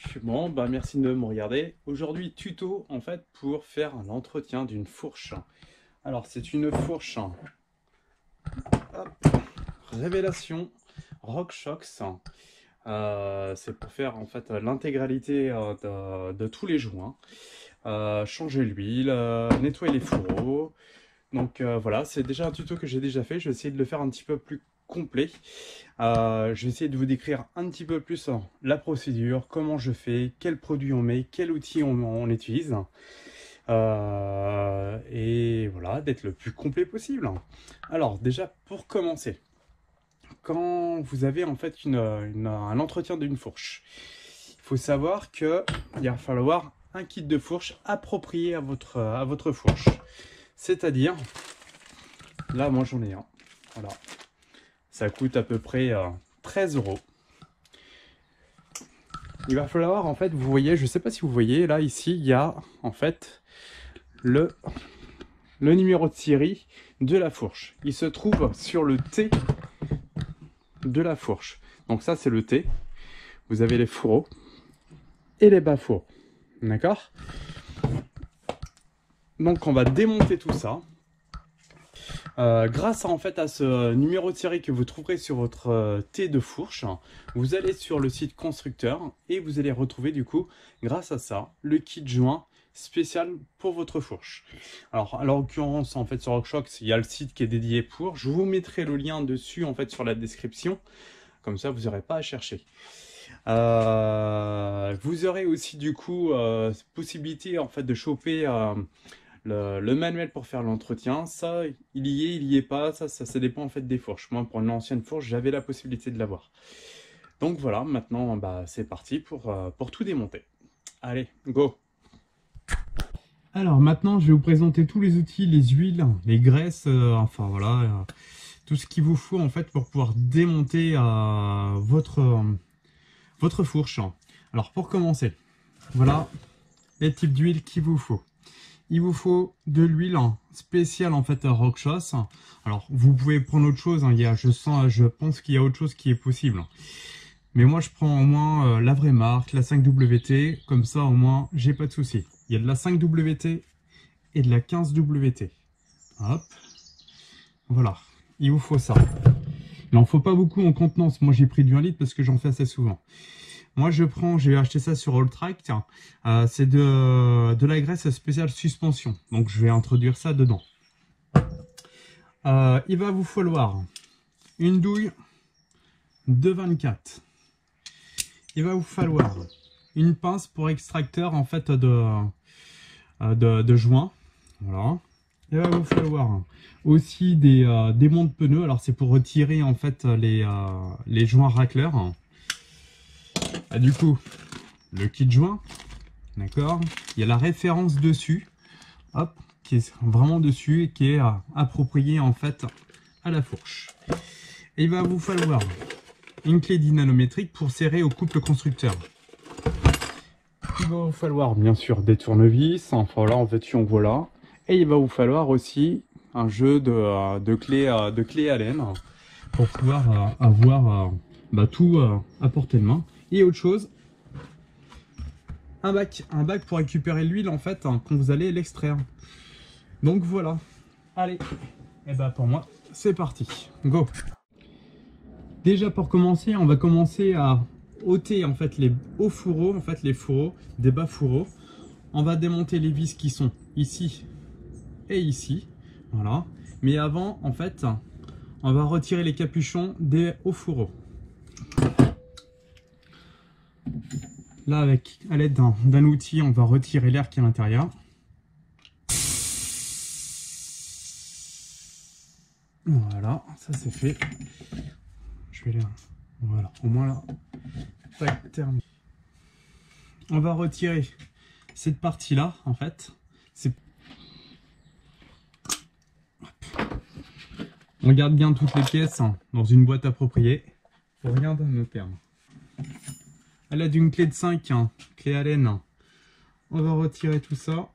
Salut, bon bah merci de me regarder. Aujourd'hui tuto en fait pour faire l'entretien d'une fourche. Alors c'est une fourche, hop, Révélation RockShox. C'est pour faire en fait l'intégralité de tous les joints. Changer l'huile, nettoyer les fourreaux. Donc voilà, c'est déjà un tuto que j'ai déjà fait. Je vais essayer de le faire un petit peu plus complet. Je vais essayer de vous décrire un petit peu plus la procédure, comment je fais, quel produit on met, quel outil on utilise. Et voilà, d'être le plus complet possible. Alors déjà, pour commencer, quand vous avez en fait un entretien d'une fourche, il faut savoir qu'il va falloir un kit de fourche approprié à votre fourche. C'est-à-dire, là moi j'en ai un, voilà. Ça coûte à peu près 13 €. Il va falloir, en fait, vous voyez, je ne sais pas si vous voyez, là, ici, il y a, en fait, le numéro de série de la fourche. Il se trouve sur le T de la fourche. Donc ça, c'est le T. Vous avez les fourreaux et les bas-fourreaux. D'accord? Donc, on va démonter tout ça. Grâce en fait à ce numéro de série que vous trouverez sur votre T de fourche, vous allez sur le site constructeur et vous allez retrouver du coup, grâce à ça, le kit joint spécial pour votre fourche. Alors, en l'occurrence, en fait, sur RockShox, il y a le site qui est dédié pour. Je vous mettrai le lien dessus en fait sur la description, comme ça vous n'aurez pas à chercher. Vous aurez aussi du coup possibilité en fait de choper le manuel pour faire l'entretien. Ça, il y est pas, ça dépend en fait des fourches. Moi, pour une ancienne fourche, j'avais la possibilité de l'avoir. Donc voilà, maintenant, bah, c'est parti pour tout démonter. Allez, go! Alors maintenant, je vais vous présenter tous les outils, les huiles, les graisses, enfin voilà, tout ce qu'il vous faut en fait pour pouvoir démonter votre fourche. Alors pour commencer, voilà les types d'huile qu'il vous faut. Il vous faut de l'huile spéciale en fait à RockShox. Alors vous pouvez prendre autre chose, hein. Je pense qu'il y a autre chose qui est possible. Mais moi je prends au moins la vraie marque, la 5WT, comme ça au moins j'ai pas de souci. Il y a de la 5WT et de la 15WT. Hop, voilà, il vous faut ça. Il n'en faut pas beaucoup en contenance, moi j'ai pris du 1 litre parce que j'en fais assez souvent. Moi, j'ai acheté ça sur Alltrack. C'est de la graisse spéciale suspension. Donc, je vais introduire ça dedans. Il va vous falloir une douille de 24. Il va vous falloir une pince pour extracteur en fait de joint. Voilà. Il va vous falloir aussi des montes pneus. Alors, c'est pour retirer en fait les joints racleurs. Du coup, le kit joint, d'accord, il y a la référence dessus, hop, qui est vraiment dessus et qui est appropriée en fait à la fourche. Et il va vous falloir une clé dynalométrique pour serrer au couple constructeur. Il va vous falloir bien sûr des tournevis, enfin là en veux-tu en voilà. Et il va vous falloir aussi un jeu de clés à laine pour pouvoir avoir tout à portée de main. Et autre chose, un bac pour récupérer l'huile en fait quand vous allez l'extraire. Donc voilà. Allez, et bah pour moi c'est parti. Go. Déjà pour commencer, on va commencer à ôter en fait les hauts fourreaux, en fait les fourreaux, des bas fourreaux. On va démonter les vis qui sont ici et ici. Voilà. Mais avant en fait, on va retirer les capuchons des hauts fourreaux. Là, à l'aide d'un outil, on va retirer l'air qui est à l'intérieur. Voilà, ça c'est fait. Je vais aller. Voilà, au moins là. Tac, terminé. On va retirer cette partie-là, en fait. On garde bien toutes les pièces dans une boîte appropriée pour rien ne perdre. À l'aide d'une clé de 5, clé à laine, on va retirer tout ça.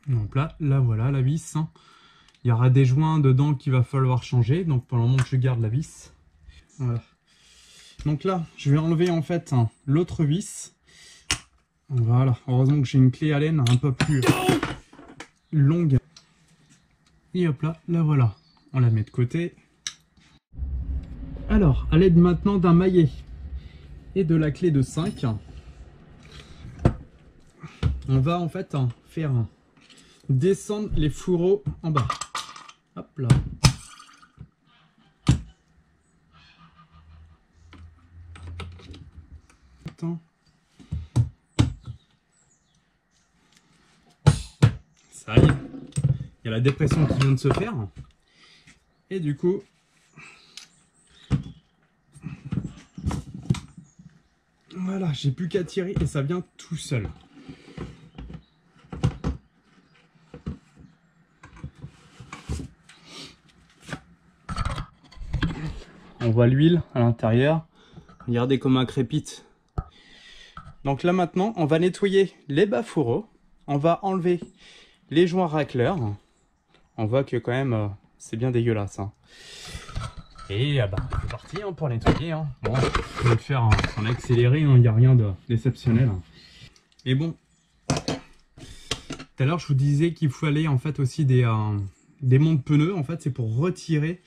Donc là voilà la vis. Il y aura des joints dedans qu'il va falloir changer. Donc pour le moment je garde la vis. Voilà. Donc là, je vais enlever en fait l'autre vis. Voilà, heureusement que j'ai une clé Allen un peu plus longue. Et hop là, la voilà. On la met de côté. Alors, à l'aide maintenant d'un maillet et de la clé de 5, on va en fait faire descendre les fourreaux en bas. Hop là. Attends. Ça y est. Il y a la dépression qui vient de se faire. Et du coup, voilà, j'ai plus qu'à tirer et ça vient tout seul. On voit l'huile à l'intérieur. Regardez comment elle crépite. Donc là maintenant, on va nettoyer les bas fourreaux. On va enlever les joints racleurs. On voit que quand même, c'est bien dégueulasse. Hein. Et bah, c'est parti pour nettoyer. Hein. Bon, je vais le faire en accéléré, il n'y a rien d'exceptionnel. Et bon, tout à l'heure je vous disais qu'il fallait en fait aussi des montes pneus. En fait, c'est pour retirer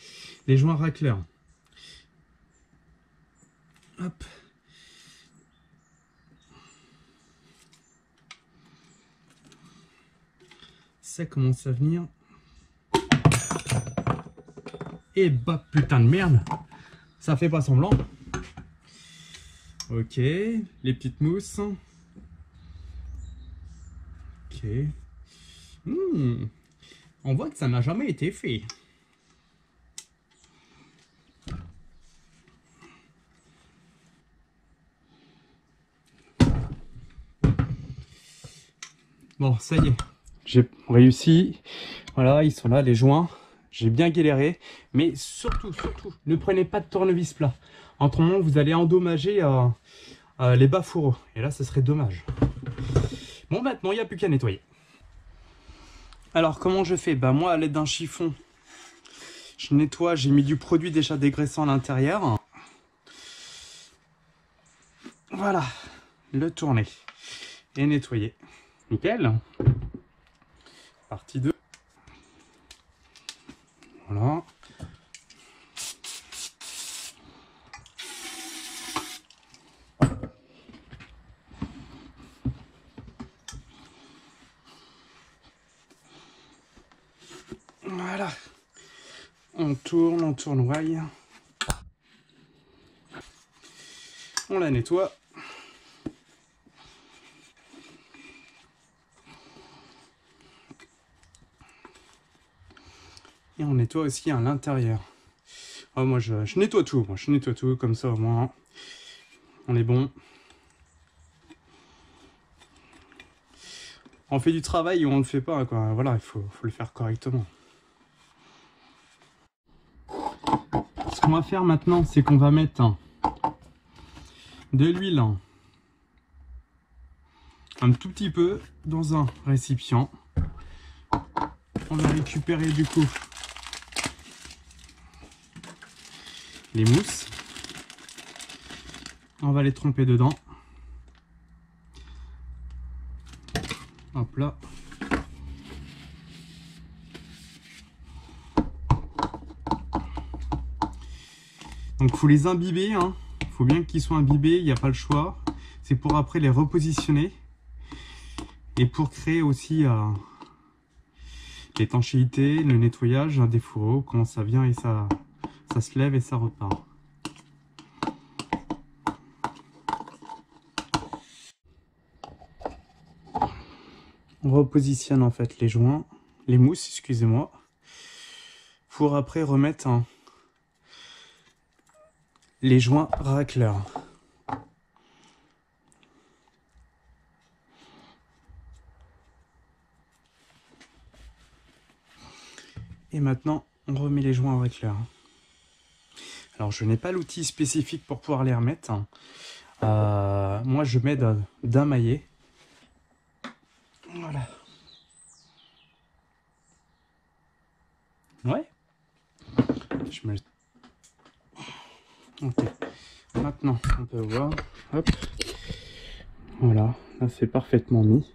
les joints racleurs. Hop. Ça commence à venir. Et bah putain de merde, ça fait pas semblant. Ok, les petites mousses. Ok. On voit que ça n'a jamais été fait. Bon, ça y est, j'ai réussi. Voilà, ils sont là, les joints. J'ai bien galéré. Mais surtout, ne prenez pas de tournevis plat. Autrement, vous allez endommager les bas fourreaux. Et là, ce serait dommage. Bon, maintenant, il n'y a plus qu'à nettoyer. Alors, comment je fais? Bah, moi, à l'aide d'un chiffon, je nettoie. J'ai mis du produit déjà dégraissant à l'intérieur. Voilà, le tourner et nettoyer. Nickel. Partie 2. Voilà. Voilà. On tournoie. On la nettoie. Et on nettoie aussi à l'intérieur. Oh, moi je nettoie tout, je nettoie tout, comme ça au moins on est bon. On fait du travail ou on ne le fait pas, quoi. Voilà, il faut le faire correctement. Ce qu'on va faire maintenant, c'est qu'on va mettre de l'huile un tout petit peu dans un récipient. On va récupérer du coup les mousses. On va les tremper dedans. Hop là. Donc il faut les imbiber, hein. Il faut bien qu'ils soient imbibés, il n'y a pas le choix. C'est pour après les repositionner. Et pour créer aussi l'étanchéité, le nettoyage des fourreaux, quand ça vient et ça se lève et ça repart. On repositionne en fait les joints, les mousses, excusez-moi, pour après remettre les joints racleurs. Et maintenant, on remet les joints racleurs. Alors, je n'ai pas l'outil spécifique pour pouvoir les remettre. Moi, je mets d'un maillet. Voilà. Ouais. Je me... Ok. Maintenant, on peut voir. Hop. Voilà, là c'est parfaitement mis.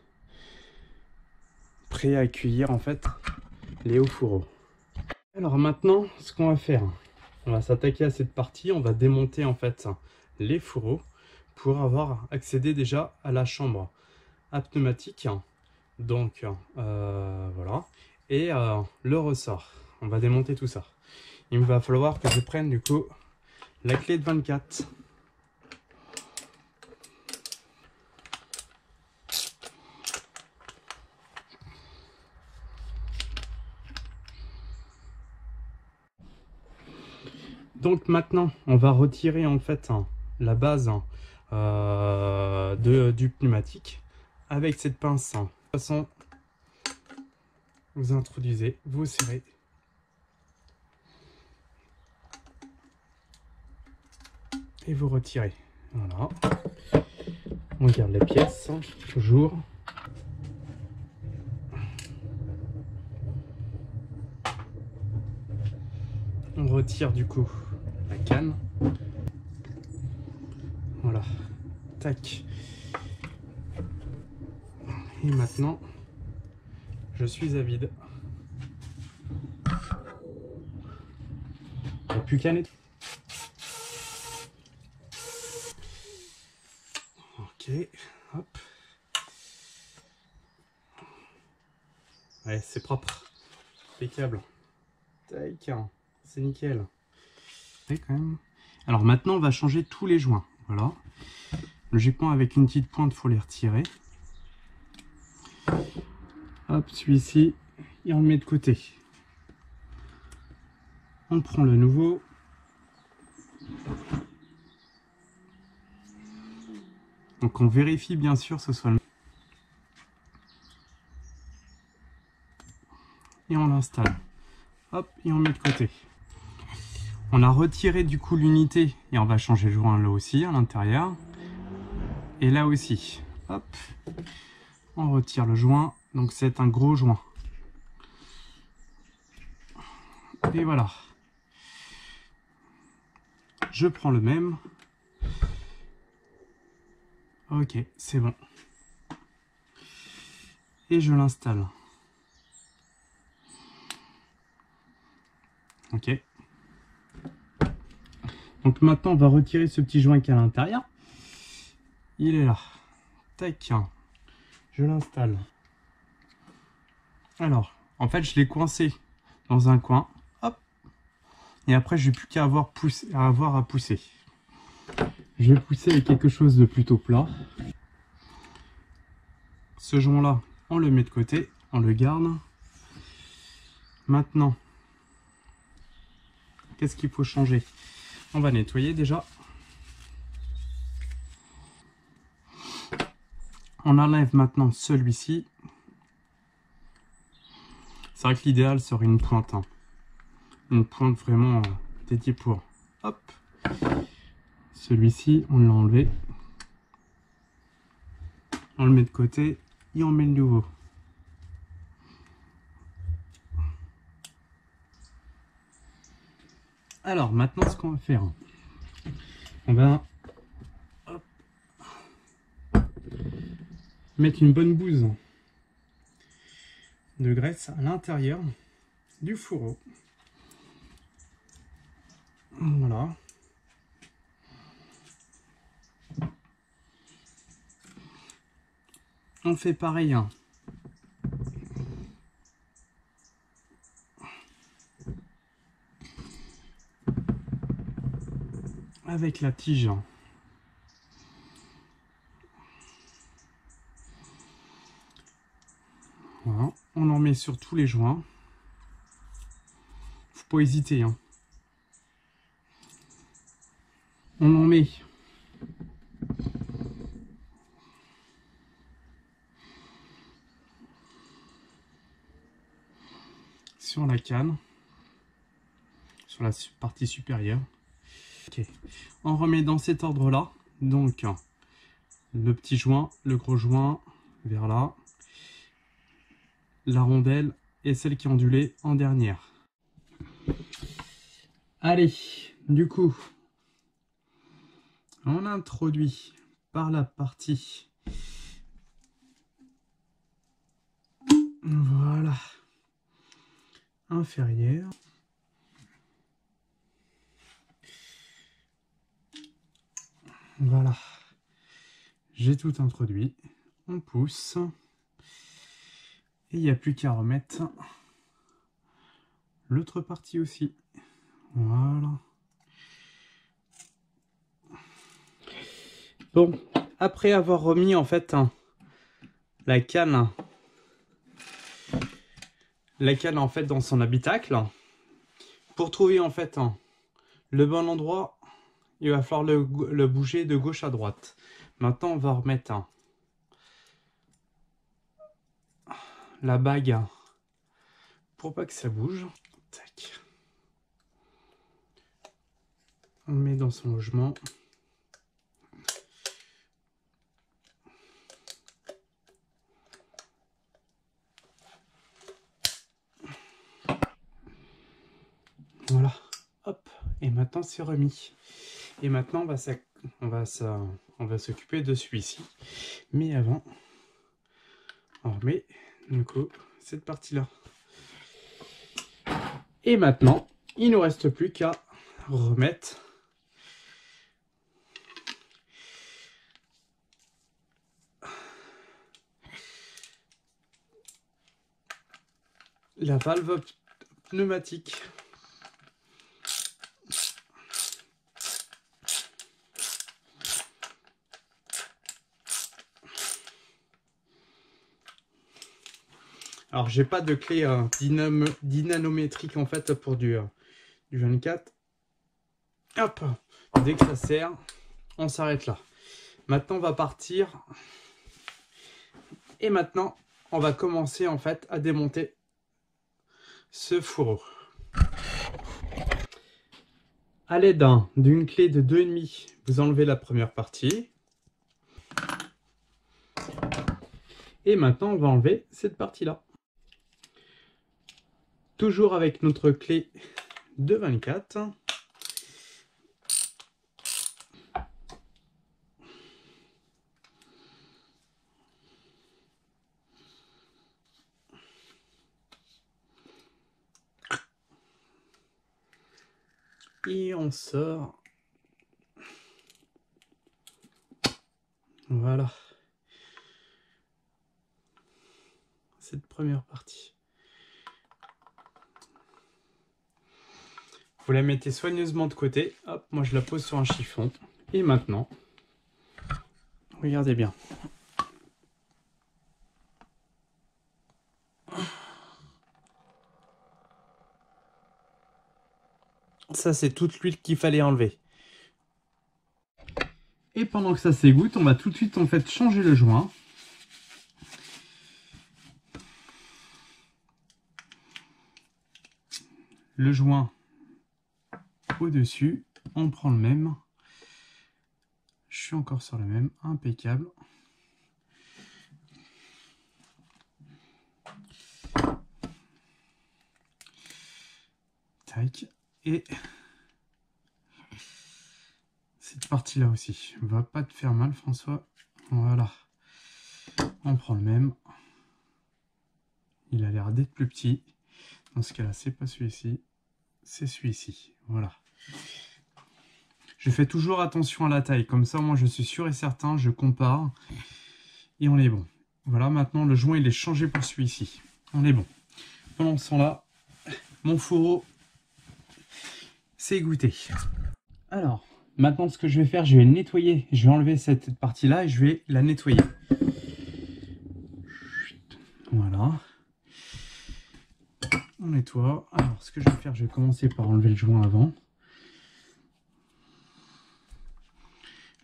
Prêt à accueillir en fait les hauts fourreaux. Alors maintenant, ce qu'on va faire, on va s'attaquer à cette partie. On va démonter en fait les fourreaux pour avoir accédé déjà à la chambre à pneumatique. Donc voilà. Et le ressort. On va démonter tout ça. Il me va falloir que je prenne du coup la clé de 24. Donc maintenant, on va retirer en fait la base du pneumatique avec cette pince. De toute façon, vous introduisez, vous serrez. Et vous retirez. Voilà. On garde les pièces, toujours. On retire du coup la canne. Voilà. Tac. Et maintenant, je suis à vide. Il n'y a plus qu'à nettoyer. Ok. Hop. Ouais, c'est propre. Impeccable. Tac. C'est nickel. Ouais, quand même. Alors maintenant, on va changer tous les joints. Voilà. Logiquement, avec une petite pointe, il faut les retirer. Hop, celui-ci, et on le met de côté. On prend le nouveau. Donc on vérifie bien sûr que ce soit le... Et on l'installe. Hop, et on met de côté. On a retiré du coup l'unité et on va changer le joint là aussi à l'intérieur. Et là aussi. Hop. On retire le joint. Donc c'est un gros joint. Et voilà. Je prends le même. Ok, c'est bon. Et je l'installe. Ok. Donc maintenant, on va retirer ce petit joint qui est à l'intérieur. Il est là. Tac. Je l'installe. Alors, en fait, je l'ai coincé dans un coin. Hop. Et après, je n'ai plus qu'à avoir à pousser. Je vais pousser avec quelque chose de plutôt plat. Ce joint-là, on le met de côté. On le garde. Maintenant, qu'est-ce qu'il faut changer? On va nettoyer déjà. On enlève maintenant celui-ci. C'est vrai que l'idéal serait une pointe. Hein. Une pointe vraiment dédiée pour. Hop. Celui-ci, on l'a enlevé. On le met de côté et on met le nouveau. Alors, maintenant, ce qu'on va faire, on va mettre une bonne bouse de graisse à l'intérieur du fourreau. Voilà. On fait pareil. Hein. Avec la tige. Voilà. On en met sur tous les joints. Faut pas hésiter. Hein. On en met sur la canne, sur la partie supérieure. Ok. On remet dans cet ordre-là. Donc, le petit joint, le gros joint vers là, la rondelle et celle qui est ondulée en dernière. Allez, du coup, On introduit par la partie, voilà, inférieure. Voilà, j'ai tout introduit. On pousse. Et il n'y a plus qu'à remettre l'autre partie aussi. Voilà. Bon, après avoir remis en fait la canne en fait dans son habitacle, pour trouver en fait le bon endroit, il va falloir le bouger de gauche à droite. Maintenant, on va remettre la bague pour pas que ça bouge. Tac. On le met dans son logement. Voilà, hop, et maintenant c'est remis. Et maintenant on va s'occuper de celui-ci. Mais avant, on remet du coup cette partie-là. Et maintenant, il ne nous reste plus qu'à remettre la valve pneumatique. Alors j'ai pas de clé dynanométrique en fait pour du 24. Hop, dès que ça sert, on s'arrête là. Maintenant on va partir. Et maintenant on va commencer en fait à démonter ce fourreau. À l'aide d'une clé de 2,5, vous enlevez la première partie. Et maintenant, on va enlever cette partie-là. Toujours avec notre clé de 24. Et on sort. Voilà. Cette première partie. Vous la mettez soigneusement de côté. Hop, moi je la pose sur un chiffon. Et maintenant, regardez bien. Ça, c'est toute l'huile qu'il fallait enlever. Et pendant que ça s'égoutte, on va tout de suite en fait changer le joint. Le joint au-dessus, on prend le même. Je suis encore sur le même, impeccable. Tac. Et cette partie-là aussi. Va pas te faire mal, François. Voilà. On prend le même. Il a l'air d'être plus petit. Dans ce cas-là, c'est pas celui-ci. C'est celui-ci. Voilà. Je fais toujours attention à la taille. Comme ça, moi, je suis sûr et certain. Je compare. Et on est bon. Voilà, maintenant, le joint, il est changé pour celui-ci. On est bon. Pendant ce temps-là, mon fourreau s'est égoutté. Alors, maintenant, ce que je vais faire, je vais nettoyer. Je vais enlever cette partie-là et je vais la nettoyer. Voilà. On nettoie. Alors, ce que je vais faire, je vais commencer par enlever le joint avant.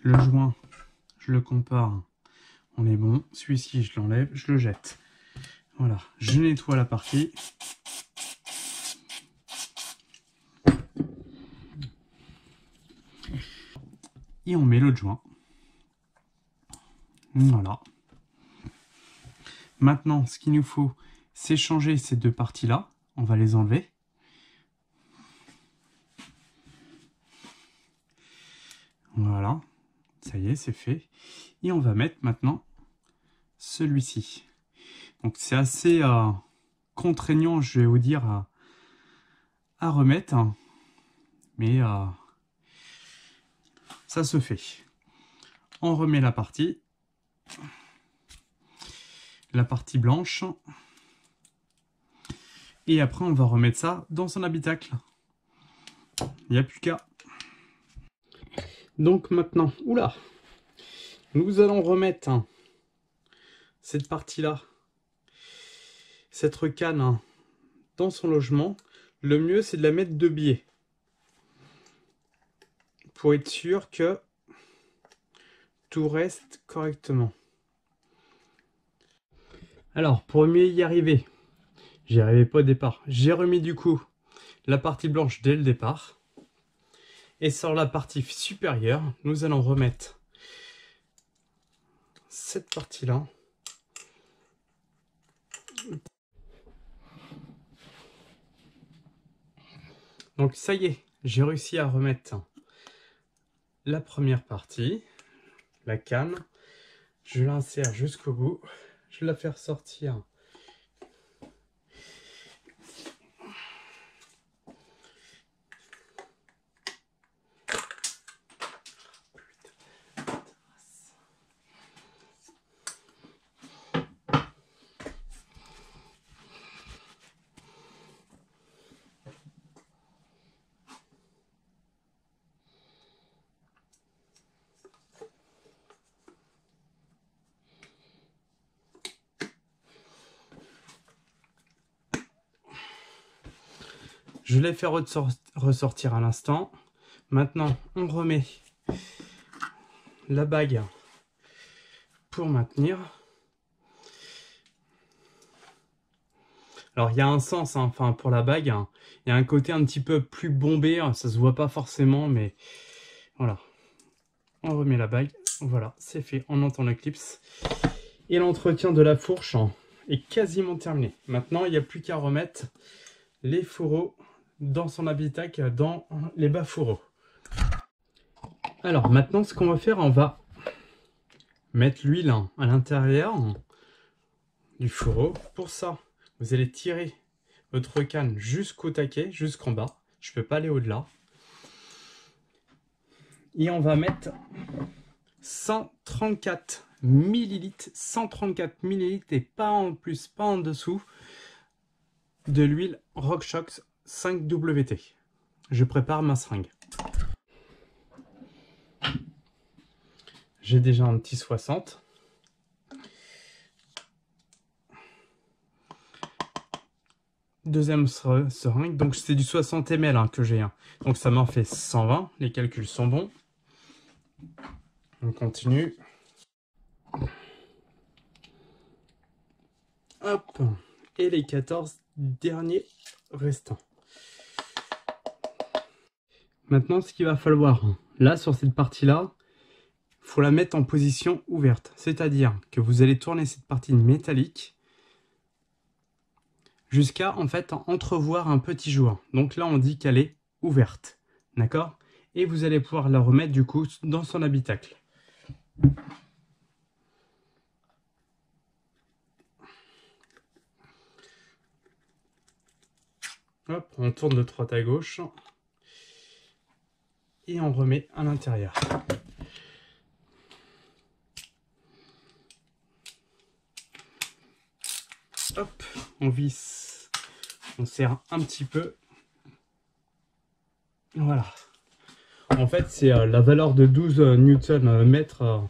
Le joint, je le compare. On est bon. Celui-ci, je l'enlève, je le jette. Voilà. Je nettoie la partie. Et on met l'autre joint. Voilà. Maintenant, ce qu'il nous faut, c'est changer ces deux parties-là. On va les enlever. Voilà. Ça y est, c'est fait. Et on va mettre maintenant celui-ci. Donc c'est assez contraignant, je vais vous dire, à remettre. Mais ça se fait. On remet la partie blanche. Et après, on va remettre ça dans son habitacle. Il n'y a plus qu'à. Donc maintenant, oula, nous allons remettre cette partie-là, cette recane dans son logement. Le mieux, c'est de la mettre de biais. Pour être sûr que tout reste correctement. Alors, pour mieux y arriver, j'y arrivais pas au départ. J'ai remis du coup la partie blanche dès le départ. Et sur la partie supérieure, nous allons remettre cette partie-là. Donc ça y est, j'ai réussi à remettre la première partie, la canne. Je l'insère jusqu'au bout. Je vais la faire sortir. Je l'ai fait ressortir à l'instant. Maintenant, on remet la bague pour maintenir. Alors, il y a un sens, enfin, pour la bague, il y a un côté un petit peu plus bombé, ça se voit pas forcément, mais voilà. On remet la bague, voilà, c'est fait, on entend le clips. Et l'entretien de la fourche est quasiment terminé. Maintenant, il n'y a plus qu'à remettre les fourreaux dans son habitacle, dans les bas fourreaux. Alors maintenant, ce qu'on va faire, on va mettre l'huile à l'intérieur du fourreau. Pour ça, vous allez tirer votre canne jusqu'au taquet, jusqu'en bas. Je ne peux pas aller au-delà. Et on va mettre 134 millilitres, 134 millilitres et pas en plus, pas en dessous, de l'huile RockShox 5WT. Je prépare ma seringue. J'ai déjà un petit 60. Deuxième seringue, donc c'est du 60 ml que j'ai. Donc ça m'en fait 120, les calculs sont bons. On continue. Hop, et les 14 derniers restants. Maintenant, ce qu'il va falloir, là, sur cette partie-là, il faut la mettre en position ouverte. C'est-à-dire que vous allez tourner cette partie métallique jusqu'à, en fait, entrevoir un petit joint. Donc là, on dit qu'elle est ouverte. D'accord? Et vous allez pouvoir la remettre, du coup, dans son habitacle. Hop, on tourne de droite à gauche. Et on remet à l'intérieur. Hop, on visse, on serre un petit peu. Voilà. En fait, c'est la valeur de 12 Newton mètre,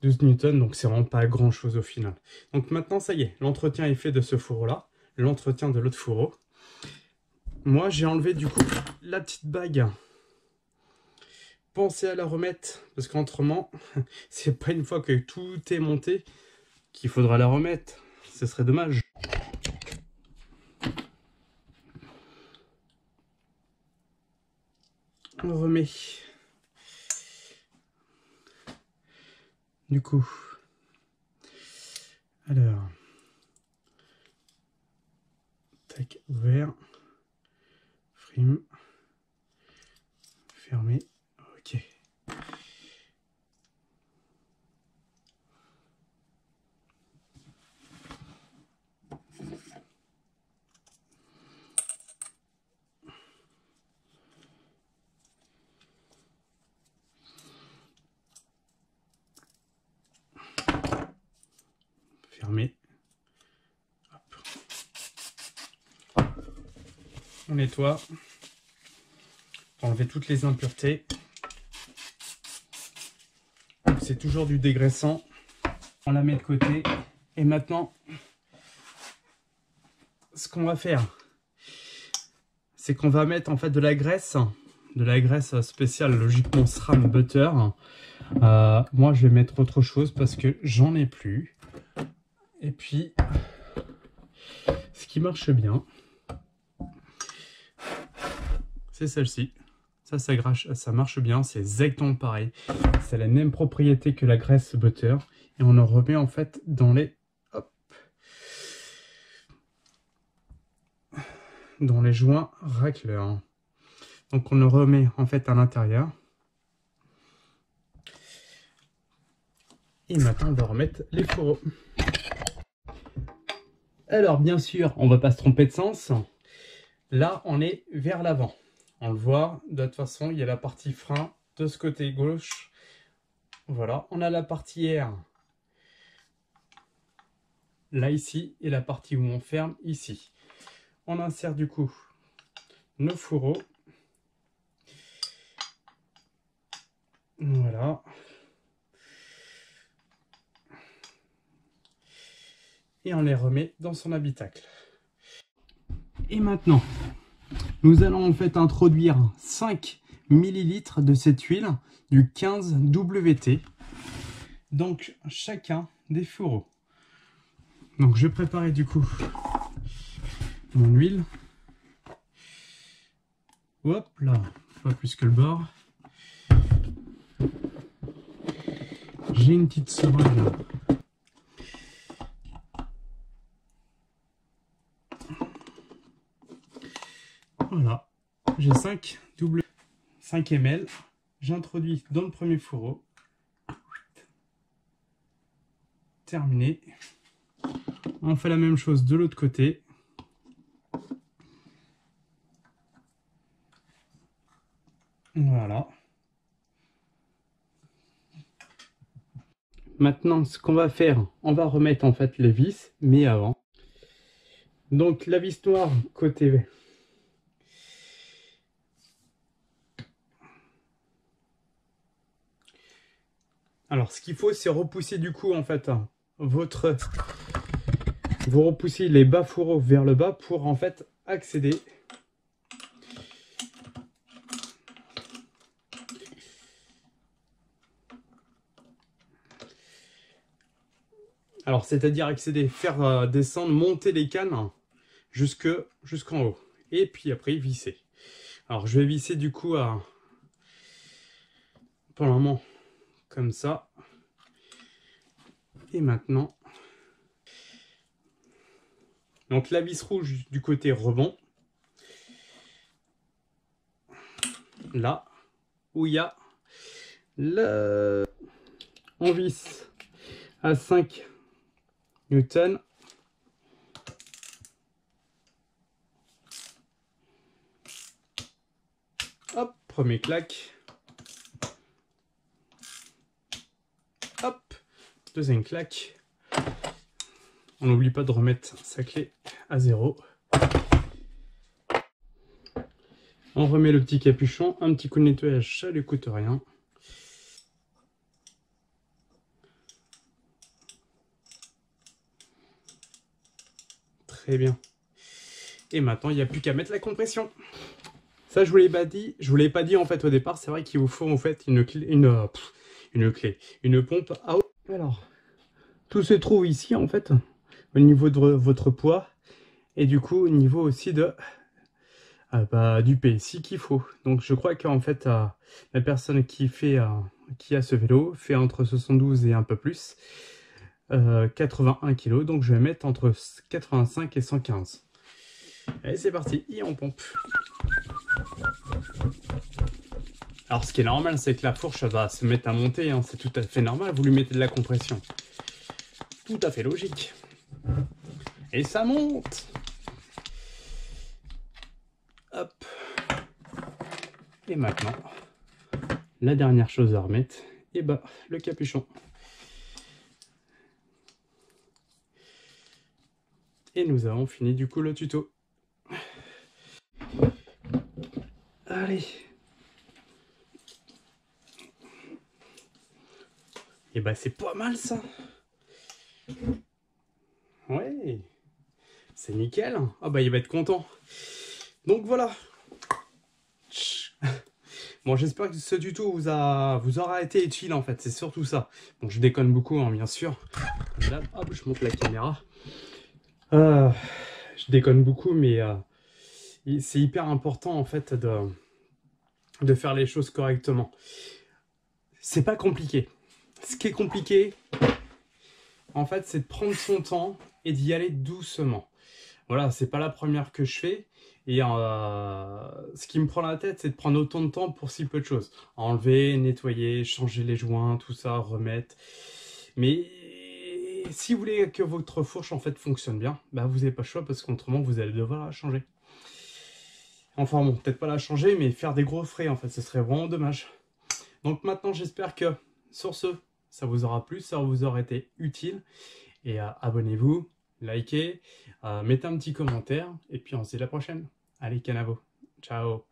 12 Newton, donc c'est vraiment pas grand chose au final. Donc maintenant, ça y est, l'entretien est fait de ce fourreau-là, l'entretien de l'autre fourreau. Moi, j'ai enlevé du coup la petite bague. Pensez à la remettre, parce qu'autrement, c'est pas une fois que tout est monté qu'il faudra la remettre. Ce serait dommage. On remet. Du coup. Alors. Tac, ouvert. Frime. Fermé. Ok. On nettoie. Pour enlever toutes les impuretés. C'est toujours du dégraissant. On la met de côté. Et maintenant, ce qu'on va faire, c'est qu'on va mettre en fait de la graisse spéciale, logiquement SRAM Butter. Moi, je vais mettre autre chose parce que j'en ai plus. Et puis, ce qui marche bien, c'est celle-ci. Ça marche bien, c'est exactement pareil. C'est la même propriété que la graisse butter. Et on en remet en fait dans les... Hop, dans les joints racleurs. Donc on le remet en fait à l'intérieur. Et maintenant on va remettre les fourreaux. Alors bien sûr, on va pas se tromper de sens. Là on est vers l'avant. On le voit, de toute façon il y a la partie frein de ce côté gauche. Voilà, on a la partie air là ici et la partie où on ferme ici. On insère du coup nos fourreaux. Voilà. Et on les remet dans son habitacle. Et maintenant, nous allons en fait introduire 5 ml de cette huile du 15 WT. Donc chacun des fourreaux. Donc je vais préparer du coup mon huile. Hop là, pas plus que le bord. J'ai une petite seringue. Voilà, j'ai 5 ml. J'introduis dans le premier fourreau. Terminé. On fait la même chose de l'autre côté. Voilà. Maintenant, ce qu'on va faire, on va remettre en fait les vis, mais avant. Donc la vis noire côté. Alors ce qu'il faut, c'est repousser du coup en fait vous repoussez les bas fourreaux vers le bas pour en fait accéder alors c'est-à-dire accéder, faire descendre, monter les cannes jusqu'en haut et puis après visser. Alors je vais visser du coup pour le moment comme ça et maintenant donc la vis rouge du côté rebond là où il y a on visse à 5 newtons. Hop, premier claque. Hop, deuxième claque. On n'oublie pas de remettre sa clé à 0. On remet le petit capuchon, un petit coup de nettoyage, ça lui coûte rien. Très bien. Et maintenant, il n'y a plus qu'à mettre la compression. Ça, je vous l'ai pas dit en fait au départ. C'est vrai qu'il vous faut en fait une pompe à eau. Alors, tout se trouve ici en fait, au niveau de votre poids et du coup au niveau aussi de du PSI qu'il faut. Donc je crois qu'en fait la personne qui a ce vélo fait entre 72 et un peu plus 81 kg, donc je vais mettre entre 85 et 115. Allez, c'est parti, et on pompe. Alors ce qui est normal, c'est que la fourche va se mettre à monter, hein. C'est tout à fait normal, vous lui mettez de la compression. Tout à fait logique. Et ça monte. Hop. Et maintenant, la dernière chose à remettre, et bah le capuchon. Et nous avons fini du coup le tuto. Allez. Et bah c'est pas mal ça. Ouais. C'est nickel. Ah bah il va être content. Donc voilà. Bon, j'espère que ce tuto vous aura été utile en fait, c'est surtout ça. Bon, je déconne beaucoup, hein, bien sûr. Là, hop, je monte la caméra. Je déconne beaucoup, mais c'est hyper important en fait de faire les choses correctement. C'est pas compliqué. Ce qui est compliqué, en fait, c'est de prendre son temps et d'y aller doucement. Voilà, c'est pas la première que je fais. Et ce qui me prend la tête, c'est de prendre autant de temps pour si peu de choses. Enlever, nettoyer, changer les joints, tout ça, remettre. Mais si vous voulez que votre fourche en fait fonctionne bien, bah vous n'avez pas le choix parce qu'autrement vous allez devoir la changer. Enfin bon, peut-être pas la changer, mais faire des gros frais en fait, ce serait vraiment dommage. Donc maintenant, j'espère que sur ce, ça vous aura plu, ça vous aura été utile. Et abonnez-vous, likez, mettez un petit commentaire, et puis on se dit à la prochaine. Allez, canavo. Ciao.